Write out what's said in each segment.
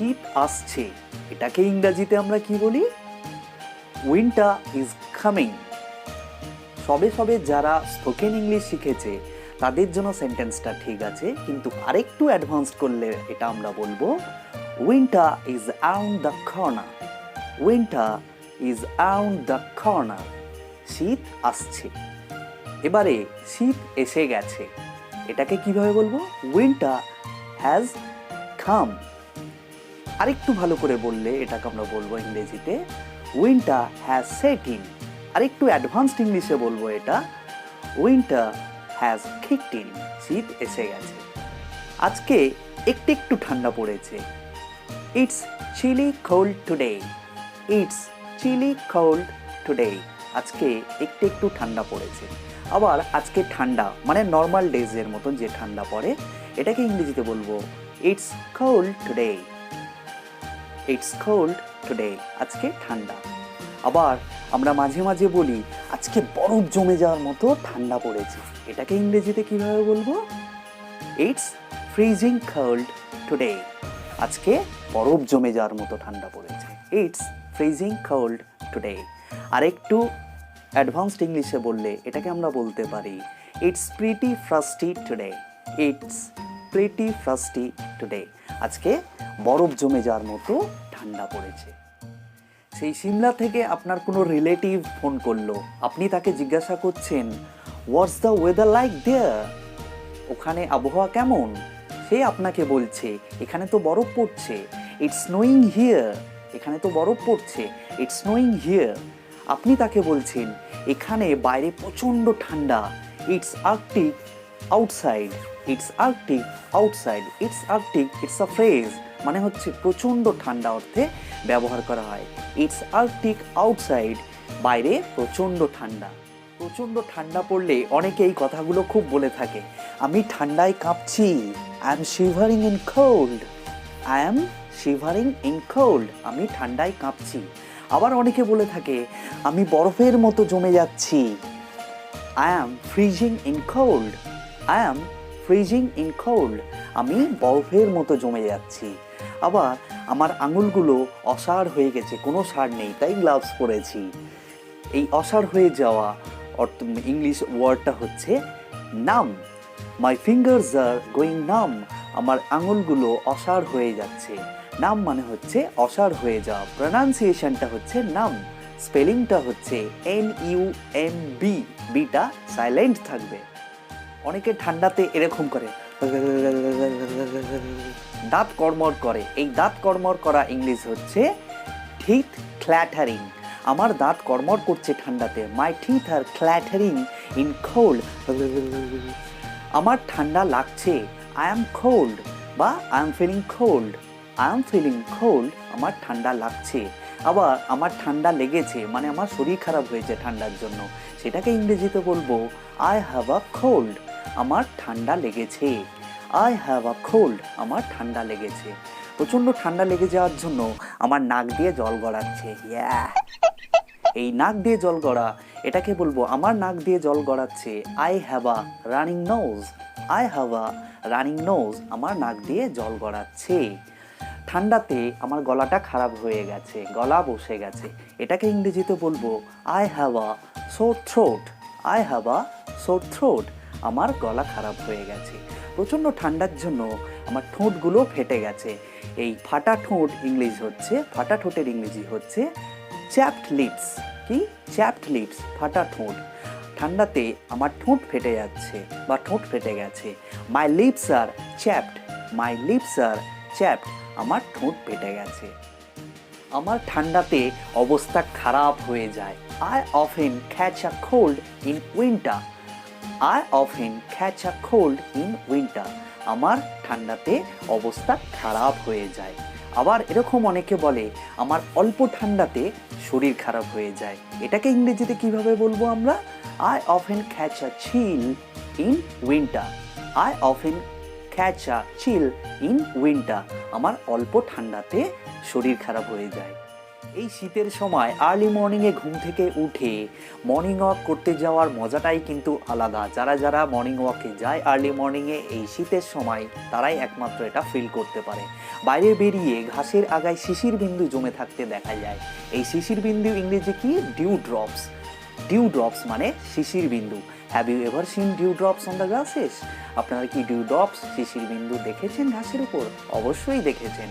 শীত আসছে, এটাকে ইংরেজিতে আমরা কি বলি? Winter is coming. সবে সবে যারা স্পোকেন ইংলিশ শিখেছে তাদের জন্য সেন্টেন্সটা ঠিক আছে, কিন্তু আরেকটু অ্যাডভান্স করলে এটা আমরা বলবো winter is around the corner. Winter is around the corner. শীত আসছে, এবারে শীত এসে গেছে, এটাকে কিভাবে বলবো? Winter has come. আরেকটু ভালো করে বললে এটাকে আমরা বলবো ইংরেজিতে উইন্টার হ্যাজ সেট ইন। আরেকটু অ্যাডভান্সড ইংলিশে বলবো এটা উইন্টার হ্যাজ কিকড ইন। শীত এসে গেছে। আজকে একটু একটু ঠান্ডা পড়েছে। It's chilly cold today. It's chilly cold today. আজকে একটু একটু ঠান্ডা পড়েছে। আবার আজকে ঠান্ডা মানে নর্মাল ডেজের মতন যে ঠান্ডা পড়ে, এটাকে ইংরেজিতে বলবো it's cold today. It's cold today. আজকে ঠান্ডা। আবার আমরা মাঝে মাঝে বলি আজকে বরফ জমে যাওয়ার মতো ঠান্ডা পড়েছে, এটাকে ইংরেজিতে কিভাবে বলবো? It's freezing cold today. আজকে বরফ জমে যাওয়ার মতো ঠান্ডা পড়েছে। It's freezing cold today. আর একটু অ্যাডভান্সড ইংলিশে বললে এটাকে আমরা বলতে পারি it's pretty frosty today. It's pretty frosty today. আজকে বরফ জমে যাওয়ার মতো ঠান্ডা পড়েছে। সেই সিমলা থেকে আপনার কোনো রিলেটিভ ফোন করলো, আপনি তাকে জিজ্ঞাসা করছেন হোয়াটস দ্য ওয়েদার লাইক দেয়ার? ওখানে আবহাওয়া কেমন? সে আপনাকে বলছে এখানে তো বরফ পড়ছে। It's snowing here. এখানে তো বরফ পড়ছে। It's snowing here. আপনি তাকে বলছেন এখানে বাইরে প্রচণ্ড ঠান্ডা। It's Arctic outside. It's Arctic outside. It's Arctic it's a phrase, মানে হচ্ছে প্রচণ্ড ঠান্ডা অর্থে ব্যবহার করা হয়। ইটস আর্কটিক আউটসাইড, বাইরে প্রচণ্ড ঠান্ডা। প্রচণ্ড ঠান্ডা পড়লে অনেকে এই কথাগুলো খুব বলে থাকে, আমি ঠান্ডায় কাঁপছি। I am shivering in cold. I am shivering in cold. আমি ঠান্ডায় কাঁপছি। আবার অনেকে বলে থাকে আমি বরফের মতো জমে যাচ্ছি। I am freezing in cold. I am freezing in cold. আমি বরফের মতো জমে যাচ্ছি। আবার আমার আঙুলগুলো অসাড় হয়ে গেছে, কোনো সাড় নেই, তাই গ্লাভস পরেছি। এই অসাড় হয়ে যাওয়া ইংলিশ ওয়ার্ডটা হচ্ছে নাম। মাই ফিঙ্গার্স আর গোয়িং নাম। আমার আঙুলগুলো অসাড় হয়ে যাচ্ছে। নাম মানে হচ্ছে অসাড় হয়ে যাওয়া। প্রনাউন্সিয়েশনটা হচ্ছে নাম। স্পেলিংটা হচ্ছে NUMB। বিটা সাইলেন্ট থাকবে। অনেকে ঠান্ডাতে এরকম করে, দাঁত কড়মড় করে। এই দাঁত কড়মড় করা ইংলিশ হচ্ছে টিথ ক্ল্যাটারিং। আমার দাঁত কড়মড় করছে ঠান্ডাতে। My teeth are clattering in cold. আমার ঠান্ডা লাগছে। আই অ্যাম কোল্ড বা I am feeling cold. I am feeling cold. আমার ঠান্ডা লাগছে। আবার আমার ঠান্ডা লেগেছে মানে আমার শরীর খারাপ হয়েছে ঠান্ডার জন্য, সেটাকে ইংরেজিতে বলবো আই হ্যাভ আ কোল্ড। আমার ঠান্ডা লেগেছে। I have a cold. আমার ঠান্ডা লেগেছে। প্রচণ্ড ঠান্ডা লেগে যাওয়ার জন্য আমার নাক দিয়ে জল গড়াচ্ছে। এই নাক দিয়ে জল গড়া, এটাকে বলবো আমার নাক দিয়ে জল গড়াচ্ছে। I have a running nose. I have a running nose. আমার নাক দিয়ে জল গড়াচ্ছে। ঠান্ডাতে আমার গলাটা খারাপ হয়ে গেছে, গলা বসে গেছে, এটাকে ইংরেজিতে বলবো I have a Soar throat. I have a Soar throat. আমার গলা খারাপ হয়ে গেছে। প্রচণ্ড ঠান্ডার জন্য আমার ঠোঁটগুলো ফেটে গেছে। এই ফাটা ঠোঁট ইংলিশ হচ্ছে, ফাটা ঠোঁটের ইংরেজি হচ্ছে চ্যাপড লিপস। কি? চ্যাপড লিপস, ফাটা ঠোঁট। ঠান্ডাতে আমার ঠোঁট ফেটে যাচ্ছে বা ঠোঁট ফেটে গেছে। My lips are chapped. My lips are chapped. আমার ঠোঁট ফেটে গেছে। আমার ঠান্ডাতে অবস্থা খারাপ হয়ে যায়। I often catch a cold in winter. I often catch a cold in winter. আমার ঠান্ডাতে অবস্থা খারাপ হয়ে যায়। আবার এরকম অনেকে বলে আমার অল্প ঠান্ডাতে শরীর খারাপ হয়ে যায়। এটাকে ইংরেজিতে কিভাবে বলবো আমরা? I often catch a chill in winter. I often catch a chill in winter. আমার অল্প ঠান্ডাতে শরীর খারাপ হয়ে যায়। এই শীতের সময় আর্লি মর্নিংয়ে ঘুম থেকে উঠে মর্নিং ওয়াক করতে যাওয়ার মজাটাই কিন্তু আলাদা। যারা যারা মর্নিং ওয়াকে যায় আর্লি মর্নিংয়ে এই শীতের সময়, তারাই একমাত্র এটা ফিল করতে পারে। বাইরে বেরিয়ে ঘাসের আগায় শিশির বিন্দু জমে থাকতে দেখা যায়। এই শিশির বিন্দু ইংরেজি কি? Dew drops. ডিউ ড্রপস মানে শিশির বিন্দু। Have you ever seen dew drops on the grasses? আপনারা কি ডিউ ড্রপস, শিশির বিন্দু দেখেছেন ঘাসের উপর? অবশ্যই দেখেছেন।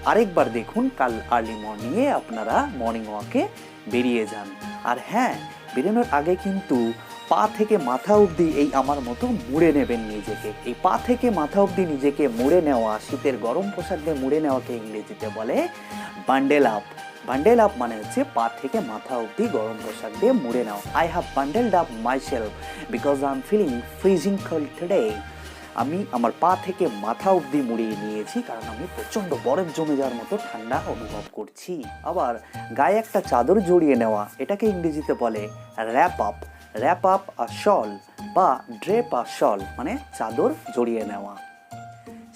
আরেকবার দেখুন, কাল আর্লি মর্নিংয়ে আপনারা মর্নিং ওয়াকে বেরিয়ে যান। আর হ্যাঁ, বেরোনোর আগে কিন্তু পা থেকে মাথা অবধি এই আমার মতো মুড়ে নেবেন নিজেকে। এই পা থেকে মাথা অবধি নিজেকে মুড়ে নেওয়া, শীতের গরম পোশাক দিয়ে মুড়ে নেওয়াকে ইংরেজিতে বলে বান্ডেল আপ। বান্ডেল আপ মানে হচ্ছে পা থেকে মাথা অবধি গরম পোশাক দিয়ে মুড়ে নেওয়া। I have bundled up myself because I am feeling freezing cold today. আমি আমার পা থেকে মাথা অবধি মুড়িয়ে নিয়েছি কারণ আমি প্রচণ্ড বরফ জমে যাওয়ার মতো ঠান্ডা অনুভব করছি। আবার গায়ে একটা চাদর জড়িয়ে নেওয়া, এটাকে ইংরেজিতে বলে wrap up. Wrap up a shawl বা ড্রেপ আ শল মানে চাদর জড়িয়ে নেওয়া।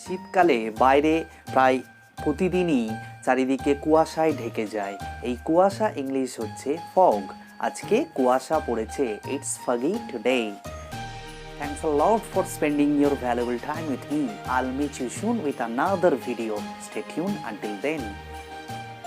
শীতকালে বাইরে প্রায় প্রতিদিনই চারিদিকে কুয়াশায় ঢেকে যায়। এই কুয়াশা ইংলিশ হচ্ছে ফগ। আজকে কুয়াশা পড়েছে, it's foggy today. Thanks a lot for spending your valuable time with me. I'll meet you soon with another video. Stay tuned until then.